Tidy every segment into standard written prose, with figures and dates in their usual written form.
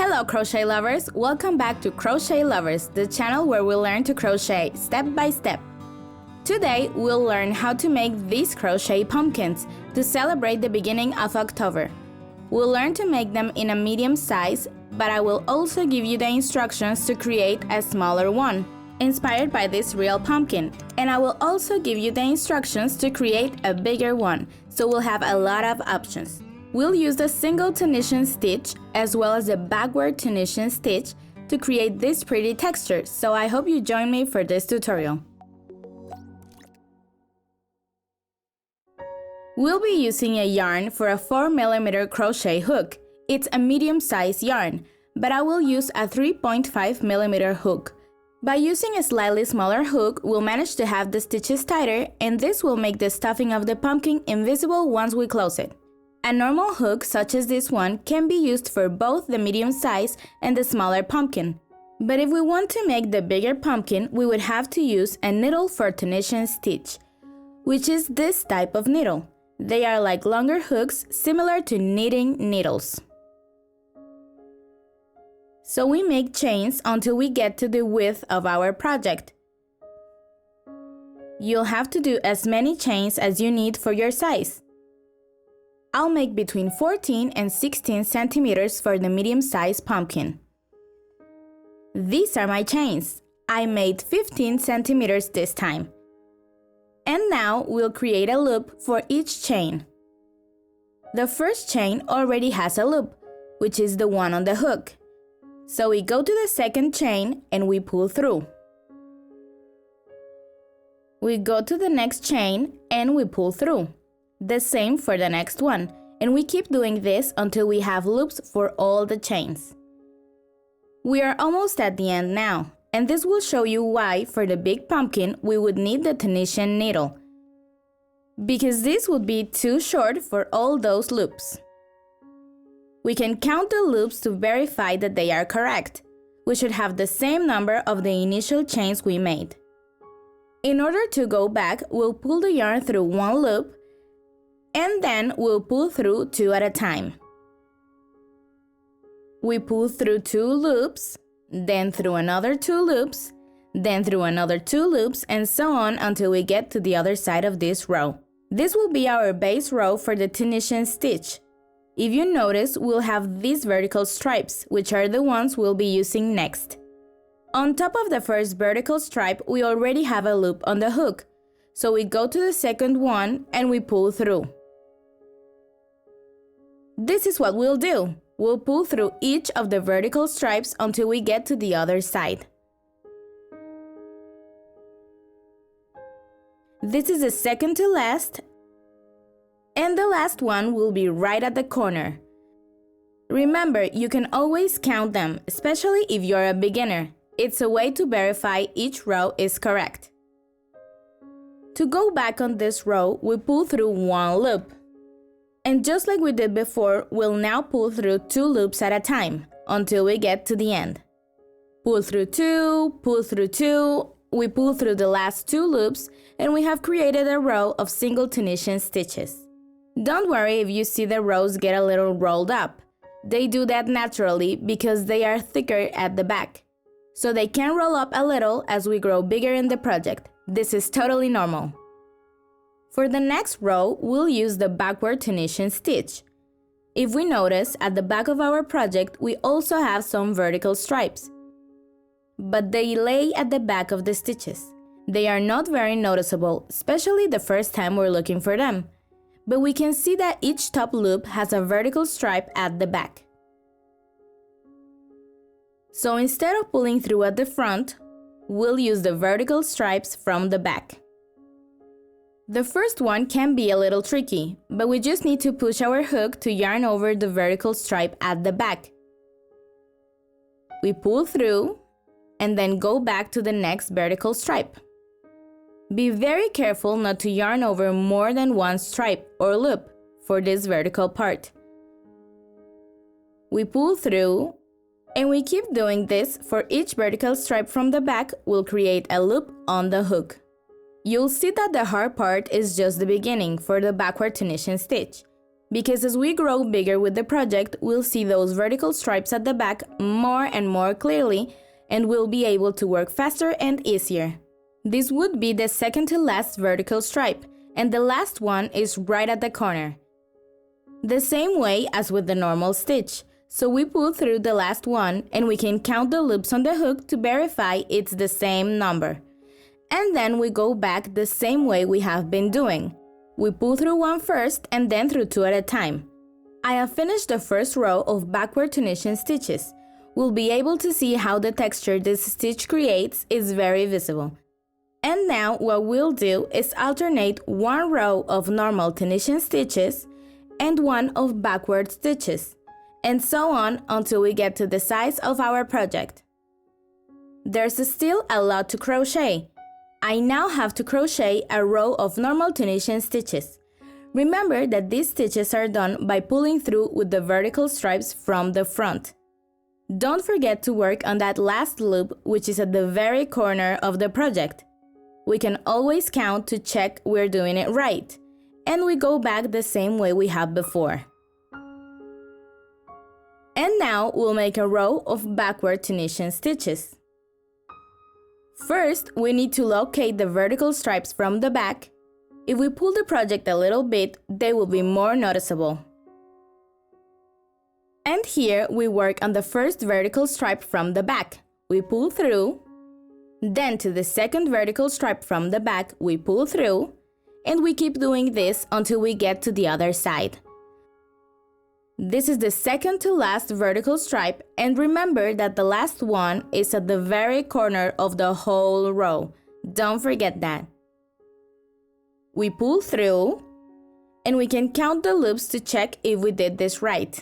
Hello crochet lovers, welcome back to Crochet Lovers, the channel where we learn to crochet step by step. Today we'll learn how to make these crochet pumpkins to celebrate the beginning of October. We'll learn to make them in a medium size, but I will also give you the instructions to create a smaller one, inspired by this real pumpkin, and I will also give you the instructions to create a bigger one, so we'll have a lot of options. We'll use the single Tunisian stitch as well as the backward Tunisian stitch to create this pretty texture, so I hope you join me for this tutorial. We'll be using a yarn for a 4mm crochet hook. It's a medium-sized yarn, but I will use a 3.5mm hook. By using a slightly smaller hook, we'll manage to have the stitches tighter, and this will make the stuffing of the pumpkin invisible once we close it. A normal hook such as this one can be used for both the medium size and the smaller pumpkin. But if we want to make the bigger pumpkin, we would have to use a needle for Tunisian stitch, which is this type of needle. They are like longer hooks similar to knitting needles. So we make chains until we get to the width of our project. You'll have to do as many chains as you need for your size. I'll make between 14 and 16 centimeters for the medium-sized pumpkin. These are my chains. I made 15 centimeters this time. And now we'll create a loop for each chain. The first chain already has a loop, which is the one on the hook. So we go to the second chain and we pull through. We go to the next chain and we pull through. The same for the next one, and we keep doing this until we have loops for all the chains. We are almost at the end now, and this will show you why for the big pumpkin we would need the Tunisian needle, because this would be too short for all those loops. We can count the loops to verify that they are correct. We should have the same number of the initial chains we made. In order to go back, we'll pull the yarn through one loop, and then we'll pull through two at a time. We pull through two loops, then through another two loops, then through another two loops, and so on until we get to the other side of this row. This will be our base row for the Tunisian stitch. If you notice, we'll have these vertical stripes, which are the ones we'll be using next. On top of the first vertical stripe, we already have a loop on the hook, so we go to the second one and we pull through. This is what we'll do. We'll pull through each of the vertical stripes until we get to the other side. This is the second to last, and the last one will be right at the corner. Remember, you can always count them, especially if you're a beginner. It's a way to verify each row is correct. To go back on this row, we pull through one loop. And just like we did before, we'll now pull through two loops at a time until we get to the end. Pull through two, we pull through the last two loops, and we have created a row of single Tunisian stitches. Don't worry if you see the rows get a little rolled up. They do that naturally because they are thicker at the back. So they can roll up a little as we grow bigger in the project. This is totally normal. For the next row, we'll use the backward Tunisian stitch. If we notice, at the back of our project, we also have some vertical stripes, but they lay at the back of the stitches. They are not very noticeable, especially the first time we're looking for them, but we can see that each top loop has a vertical stripe at the back. So instead of pulling through at the front, we'll use the vertical stripes from the back. The first one can be a little tricky, but we just need to push our hook to yarn over the vertical stripe at the back. We pull through and then go back to the next vertical stripe. Be very careful not to yarn over more than one stripe or loop for this vertical part. We pull through and we keep doing this for each vertical stripe from the back. We'll create a loop on the hook. You'll see that the hard part is just the beginning for the backward Tunisian stitch. because as we grow bigger with the project, we'll see those vertical stripes at the back more and more clearly, and we'll be able to work faster and easier. This would be the second to last vertical stripe, and the last one is right at the corner. The same way as with the normal stitch, so we pull through the last one and we can count the loops on the hook to verify it's the same number. And then we go back the same way we have been doing. We pull through one first and then through two at a time. I have finished the first row of backward Tunisian stitches. We'll be able to see how the texture this stitch creates is very visible. And now what we'll do is alternate one row of normal Tunisian stitches and one of backward stitches, and so on until we get to the size of our project. There's still a lot to crochet. I now have to crochet a row of normal Tunisian stitches. Remember that these stitches are done by pulling through with the vertical stripes from the front. Don't forget to work on that last loop, which is at the very corner of the project. We can always count to check we're doing it right, and we go back the same way we have before. And now we'll make a row of backward Tunisian stitches. First, we need to locate the vertical stripes from the back. If we pull the project a little bit, they will be more noticeable. And here we work on the first vertical stripe from the back. We pull through, then to the second vertical stripe from the back, we pull through, and we keep doing this until we get to the other side. This is the second to last vertical stripe, and remember that the last one is at the very corner of the whole row. Don't forget that. We pull through, and we can count the loops to check if we did this right.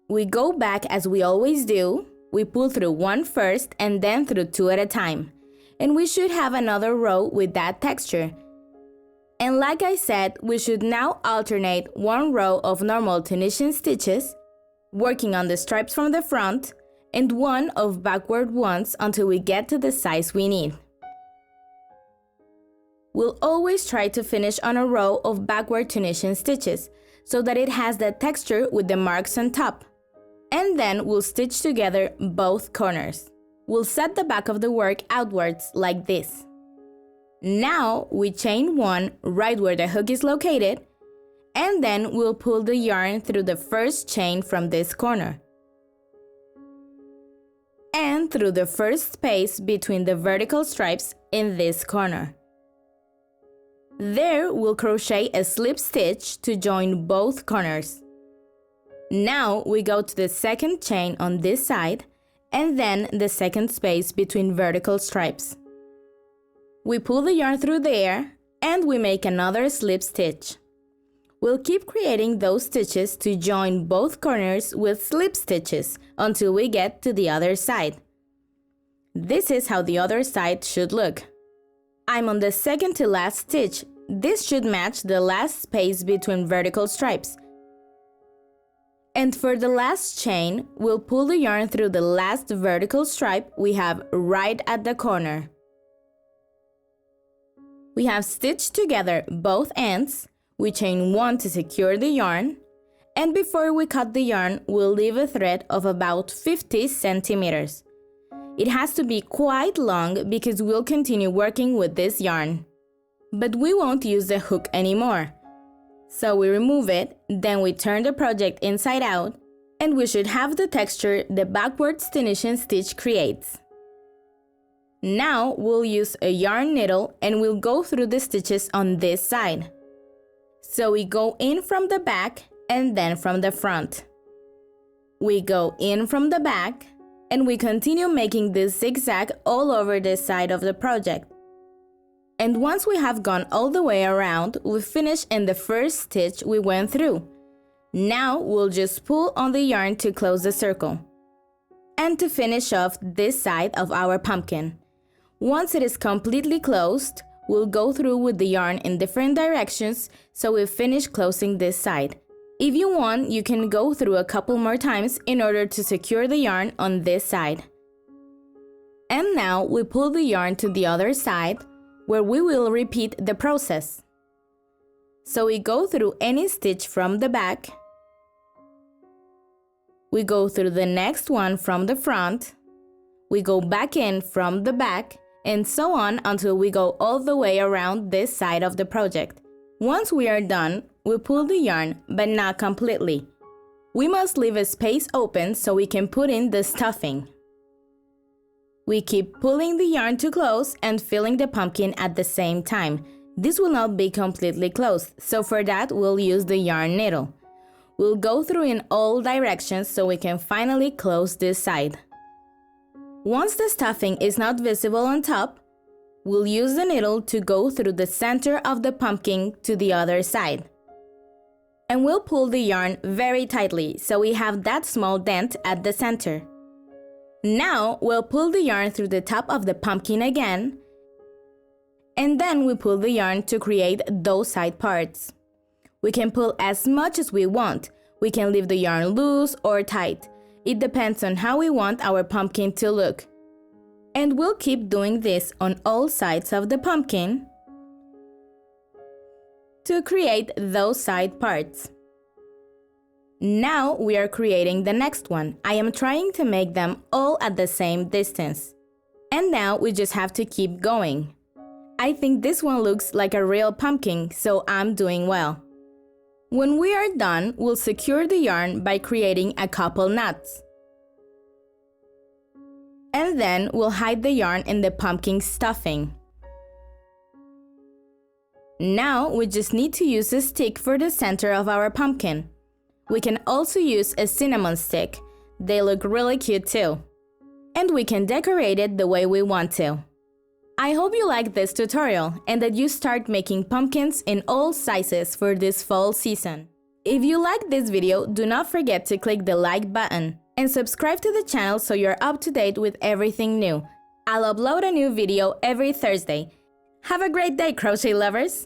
We go back as we always do. We pull through one first and then through two at a time. And we should have another row with that texture. And like I said, we should now alternate one row of normal Tunisian stitches, working on the stripes from the front, and one of backward ones until we get to the size we need. We'll always try to finish on a row of backward Tunisian stitches, so that it has that texture with the marks on top. And then we'll stitch together both corners. We'll set the back of the work outwards like this. Now we chain one right where the hook is located, and then we'll pull the yarn through the first chain from this corner and through the first space between the vertical stripes in this corner. There we'll crochet a slip stitch to join both corners. Now we go to the second chain on this side and then the second space between vertical stripes. We pull the yarn through there and we make another slip stitch. We'll keep creating those stitches to join both corners with slip stitches until we get to the other side. This is how the other side should look. I'm on the second to last stitch. This should match the last space between vertical stripes. And for the last chain, we'll pull the yarn through the last vertical stripe we have right at the corner. We have stitched together both ends, we chain one to secure the yarn, and before we cut the yarn, we'll leave a thread of about 50 centimeters. It has to be quite long because we'll continue working with this yarn. But we won't use the hook anymore. So we remove it, then we turn the project inside out, and we should have the texture the backwards Tunisian stitch creates. Now we'll use a yarn needle and we'll go through the stitches on this side. So we go in from the back and then from the front. We go in from the back and we continue making this zigzag all over this side of the project. And once we have gone all the way around, we finish in the first stitch we went through. Now we'll just pull on the yarn to close the circle. And to finish off this side of our pumpkin. Once it is completely closed, we'll go through with the yarn in different directions so we finish closing this side. If you want, you can go through a couple more times in order to secure the yarn on this side. And now we pull the yarn to the other side, where we will repeat the process. So we go through any stitch from the back, we go through the next one from the front, we go back in from the back, and so on until we go all the way around this side of the project. Once we are done, we pull the yarn, but not completely. We must leave a space open so we can put in the stuffing. We keep pulling the yarn to close and filling the pumpkin at the same time. This will not be completely closed, so for that we'll use the yarn needle. We'll go through in all directions so we can finally close this side. Once the stuffing is not visible on top, we'll use the needle to go through the center of the pumpkin to the other side. And we'll pull the yarn very tightly so we have that small dent at the center. Now we'll pull the yarn through the top of the pumpkin again, and then we pull the yarn to create those side parts. We can pull as much as we want. We can leave the yarn loose or tight. It depends on how we want our pumpkin to look. And we'll keep doing this on all sides of the pumpkin to create those side parts. Now we are creating the next one. I am trying to make them all at the same distance. And now we just have to keep going. I think this one looks like a real pumpkin, so I'm doing well. When we are done, we'll secure the yarn by creating a couple knots. And then we'll hide the yarn in the pumpkin stuffing. Now we just need to use a stick for the center of our pumpkin. We can also use a cinnamon stick. They look really cute too. And we can decorate it the way we want to. I hope you liked this tutorial and that you start making pumpkins in all sizes for this fall season. If you liked this video, do not forget to click the like button and subscribe to the channel so you're up to date with everything new. I'll upload a new video every Thursday. Have a great day, crochet lovers!